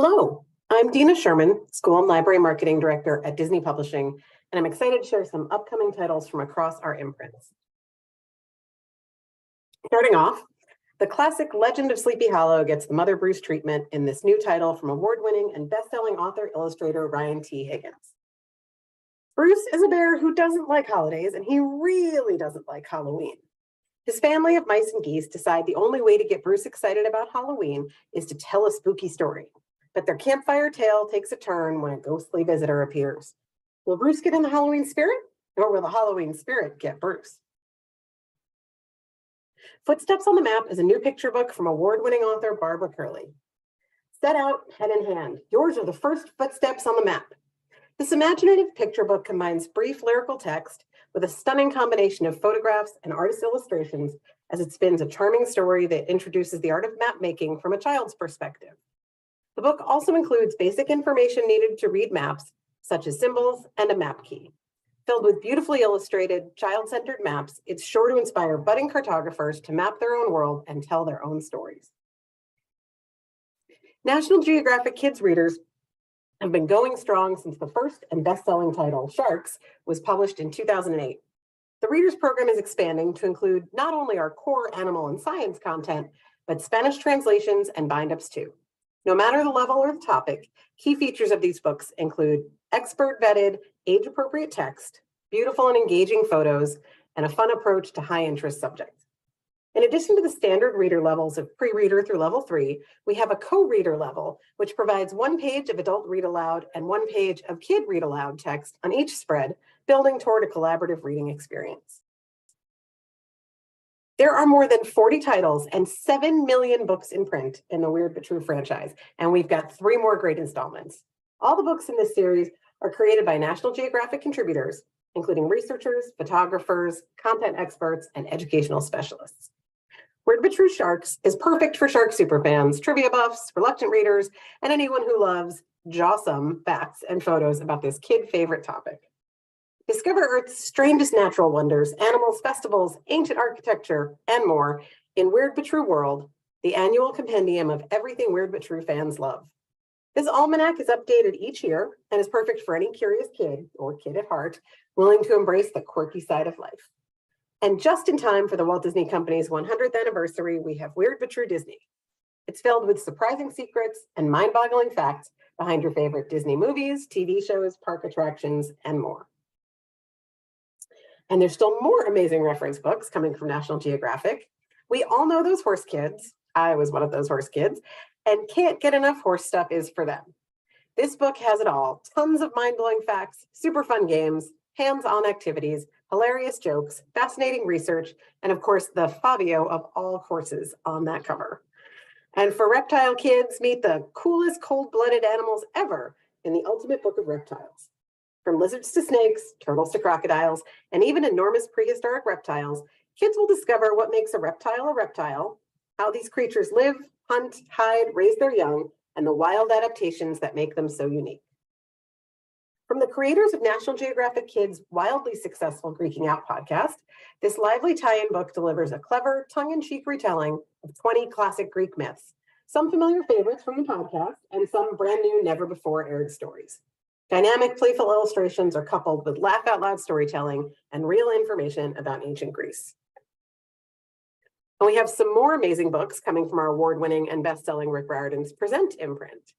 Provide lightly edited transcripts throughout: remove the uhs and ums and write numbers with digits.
Hello, I'm Dina Sherman, School and Library Marketing Director at Disney Publishing, and I'm excited to share some upcoming titles from across our imprints. Starting off, the classic Legend of Sleepy Hollow gets the Mother Bruce treatment in this new title from award-winning and best-selling author-illustrator Ryan T. Higgins. Bruce is a bear who doesn't like holidays, and he really doesn't like Halloween. His family of mice and geese decide the only way to get Bruce excited about Halloween is to tell a spooky story. But their campfire tale takes a turn when a ghostly visitor appears. Will Bruce get in the Halloween spirit, or will the Halloween spirit get Bruce? Footsteps on the Map is a new picture book from award-winning author Barbara Curley. Set out pen in hand. Yours are the first footsteps on the map. This imaginative picture book combines brief lyrical text with a stunning combination of photographs and artist illustrations as it spins a charming story that introduces the art of map making from a child's perspective. The book also includes basic information needed to read maps, such as symbols and a map key. Filled with beautifully illustrated, child-centered maps, it's sure to inspire budding cartographers to map their own world and tell their own stories. National Geographic Kids readers have been going strong since the first and best-selling title, Sharks, was published in 2008. The Readers program is expanding to include not only our core animal and science content, but Spanish translations and bind-ups too. No matter the level or the topic, key features of these books include expert-vetted, age-appropriate text, beautiful and engaging photos, and a fun approach to high-interest subjects. In addition to the standard reader levels of pre-reader through level 3, we have a co-reader level, which provides one page of adult read aloud and one page of kid read aloud text on each spread, building toward a collaborative reading experience. There are more than 40 titles and 7 million books in print in the Weird But True franchise, and we've got 3 more great installments. All the books in this series are created by National Geographic contributors, including researchers, photographers, content experts, and educational specialists. Weird But True Sharks is perfect for shark superfans, trivia buffs, reluctant readers, and anyone who loves jawsome facts and photos about this kid-favorite topic. Discover Earth's strangest natural wonders, animals, festivals, ancient architecture, and more in Weird But True World, the annual compendium of everything Weird But True fans love. This almanac is updated each year and is perfect for any curious kid, or kid at heart, willing to embrace the quirky side of life. And just in time for the Walt Disney Company's 100th anniversary, we have Weird But True Disney. It's filled with surprising secrets and mind-boggling facts behind your favorite Disney movies, TV shows, park attractions, and more. And there's still more amazing reference books coming from National Geographic. We all know those horse kids. I was one of those horse kids, and can't get enough horse stuff is for them. This book has it all. Tons of mind-blowing facts, super fun games, hands-on activities, hilarious jokes, fascinating research, and of course, the Fabio of all horses on that cover. And for reptile kids, meet the coolest cold-blooded animals ever in the Ultimate Book of Reptiles. From lizards to snakes, turtles to crocodiles, and even enormous prehistoric reptiles, kids will discover what makes a reptile, how these creatures live, hunt, hide, raise their young, and the wild adaptations that make them so unique. From the creators of National Geographic Kids' wildly successful Greeking Out podcast, this lively tie-in book delivers a clever, tongue-in-cheek retelling of 20 classic Greek myths, some familiar favorites from the podcast, and some brand new, never-before-aired stories. Dynamic, playful illustrations are coupled with laugh-out-loud storytelling and real information about ancient Greece. And we have some more amazing books coming from our award-winning and best-selling Rick Riordan's Present imprint.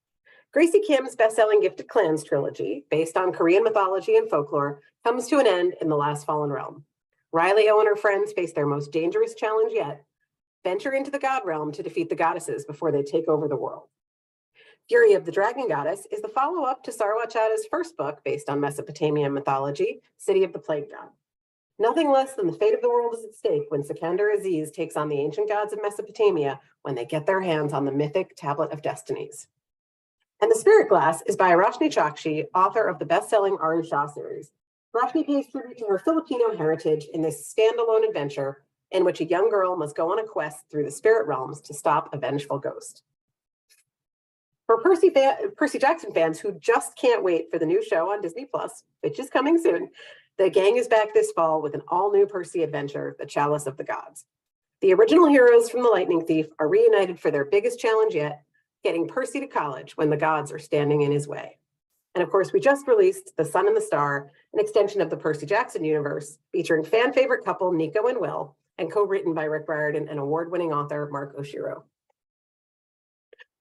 Gracie Kim's best-selling Gifted Clans trilogy, based on Korean mythology and folklore, comes to an end in The Last Fallen Realm. Riley-O and her friends face their most dangerous challenge yet: venture into the God Realm to defeat the goddesses before they take over the world. Fury of the Dragon Goddess is the follow-up to Sarwachada's first book based on Mesopotamian mythology, City of the Plague God. Nothing less than the fate of the world is at stake when Sikander Aziz takes on the ancient gods of Mesopotamia when they get their hands on the mythic Tablet of Destinies. And The Spirit Glass is by Roshni Chokshi, author of the best-selling Ari Shah series. Roshni pays tribute to her Filipino heritage in this standalone adventure in which a young girl must go on a quest through the spirit realms to stop a vengeful ghost. For Percy Jackson fans who just can't wait for the new show on Disney+, which is coming soon, the gang is back this fall with an all-new Percy adventure, The Chalice of the Gods. The original heroes from The Lightning Thief are reunited for their biggest challenge yet, getting Percy to college when the gods are standing in his way. And of course, we just released The Sun and the Star, an extension of the Percy Jackson universe, featuring fan favorite couple Nico and Will, and co-written by Rick Riordan and award-winning author Mark Oshiro.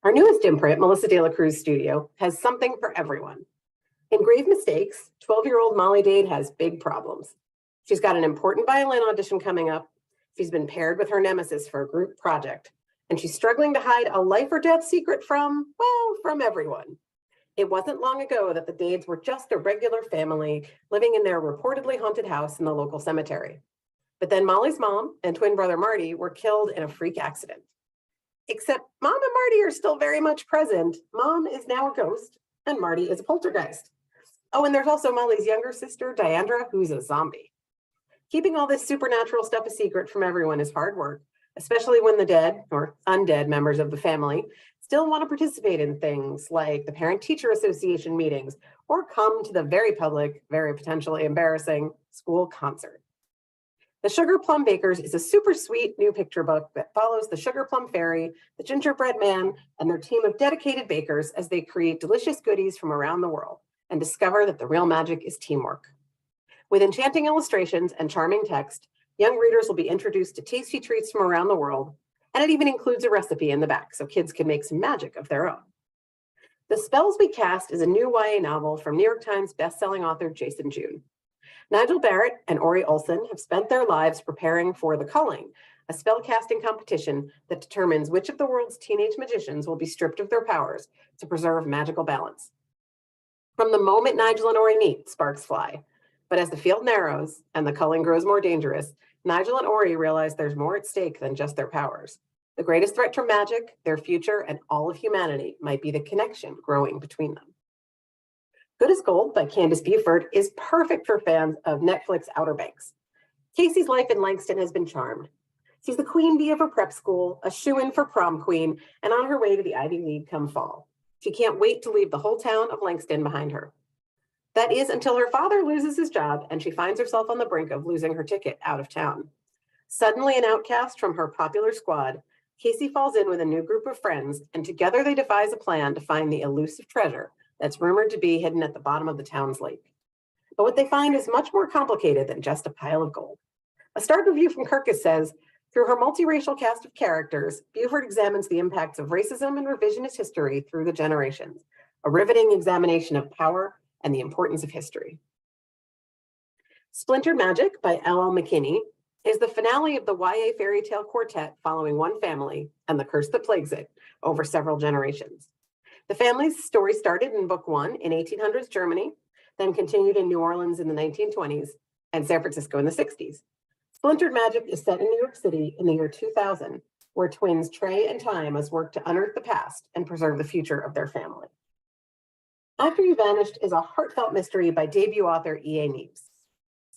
Our newest imprint, Melissa De La Cruz Studio, has something for everyone. In Grave Mistakes, 12-year-old Molly Dade has big problems. She's got an important violin audition coming up. She's been paired with her nemesis for a group project, and she's struggling to hide a life or death secret from everyone. It wasn't long ago that the Dades were just a regular family living in their reportedly haunted house in the local cemetery. But then Molly's mom and twin brother Marty were killed in a freak accident. Except Mom and Marty are still very much present. Mom is now a ghost, and Marty is a poltergeist. Oh, and there's also Molly's younger sister, Diandra, who's a zombie. Keeping all this supernatural stuff a secret from everyone is hard work, especially when the dead or undead members of the family still want to participate in things like the Parent-Teacher Association meetings or come to the very public, very potentially embarrassing school concert. The Sugar Plum Bakers is a super sweet new picture book that follows the Sugar Plum Fairy, the Gingerbread Man, and their team of dedicated bakers as they create delicious goodies from around the world and discover that the real magic is teamwork. With enchanting illustrations and charming text, young readers will be introduced to tasty treats from around the world, and it even includes a recipe in the back so kids can make some magic of their own. The Spells We Cast is a new YA novel from New York Times bestselling author Jason June. Nigel Barrett and Ori Olson have spent their lives preparing for The Culling, a spellcasting competition that determines which of the world's teenage magicians will be stripped of their powers to preserve magical balance. From the moment Nigel and Ori meet, sparks fly. But as the field narrows and the culling grows more dangerous, Nigel and Ori realize there's more at stake than just their powers. The greatest threat to magic, their future, and all of humanity might be the connection growing between them. Good as Gold by Candace Buford is perfect for fans of Netflix Outer Banks. Casey's life in Langston has been charmed. She's the queen bee of her prep school, a shoo-in for prom queen, and on her way to the Ivy League come fall. She can't wait to leave the whole town of Langston behind her. That is until her father loses his job and she finds herself on the brink of losing her ticket out of town. Suddenly an outcast from her popular squad, Casey falls in with a new group of friends, and together they devise a plan to find the elusive treasure that's rumored to be hidden at the bottom of the town's lake. But what they find is much more complicated than just a pile of gold. A start review from Kirkus says, through her multiracial cast of characters, Buford examines the impacts of racism and revisionist history through the generations, a riveting examination of power and the importance of history. Splintered Magic by L.L. McKinney is the finale of the YA fairy tale quartet following one family and the curse that plagues it over several generations. The family's story started in book one in 1800s Germany, then continued in New Orleans in the 1920s and San Francisco in the 60s. Splintered Magic is set in New York City in the year 2000, where twins Trey and Ty must work to unearth the past and preserve the future of their family. After You Vanished is a heartfelt mystery by debut author E.A. Neves.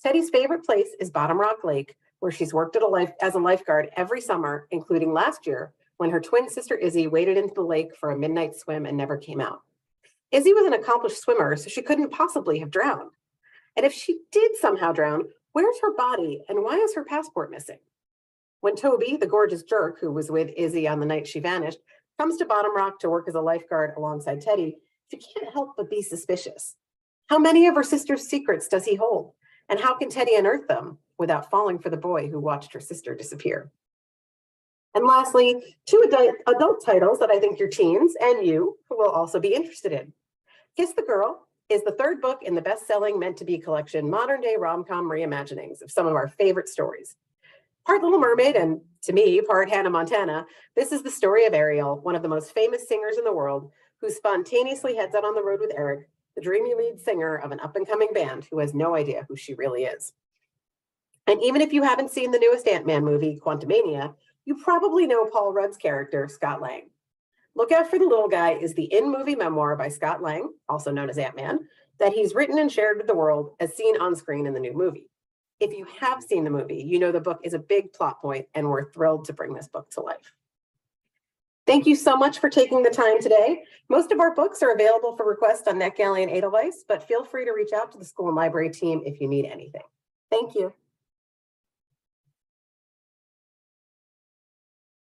Teddy's favorite place is Bottom Rock Lake, where she's worked as a lifeguard every summer, including last year, when her twin sister Izzy waded into the lake for a midnight swim and never came out. Izzy was an accomplished swimmer, so she couldn't possibly have drowned. And if she did somehow drown, where's her body and why is her passport missing? When Toby, the gorgeous jerk who was with Izzy on the night she vanished, comes to Bottom Rock to work as a lifeguard alongside Teddy, she can't help but be suspicious. How many of her sister's secrets does he hold? And how can Teddy unearth them without falling for the boy who watched her sister disappear? And lastly, two adult titles that I think your teens and you will also be interested in. Kiss the Girl is the third book in the best-selling Meant to Be collection, modern-day rom-com reimaginings of some of our favorite stories. Part Little Mermaid and, to me, part Hannah Montana, this is the story of Ariel, one of the most famous singers in the world, who spontaneously heads out on the road with Eric, the dreamy lead singer of an up-and-coming band who has no idea who she really is. And even if you haven't seen the newest Ant-Man movie, Quantumania, you probably know Paul Rudd's character, Scott Lang. Look Out for the Little Guy is the in-movie memoir by Scott Lang, also known as Ant-Man, that he's written and shared with the world as seen on screen in the new movie. If you have seen the movie, you know the book is a big plot point, and we're thrilled to bring this book to life. Thank you so much for taking the time today. Most of our books are available for request on NetGalley and Edelweiss, but feel free to reach out to the school and library team if you need anything. Thank you.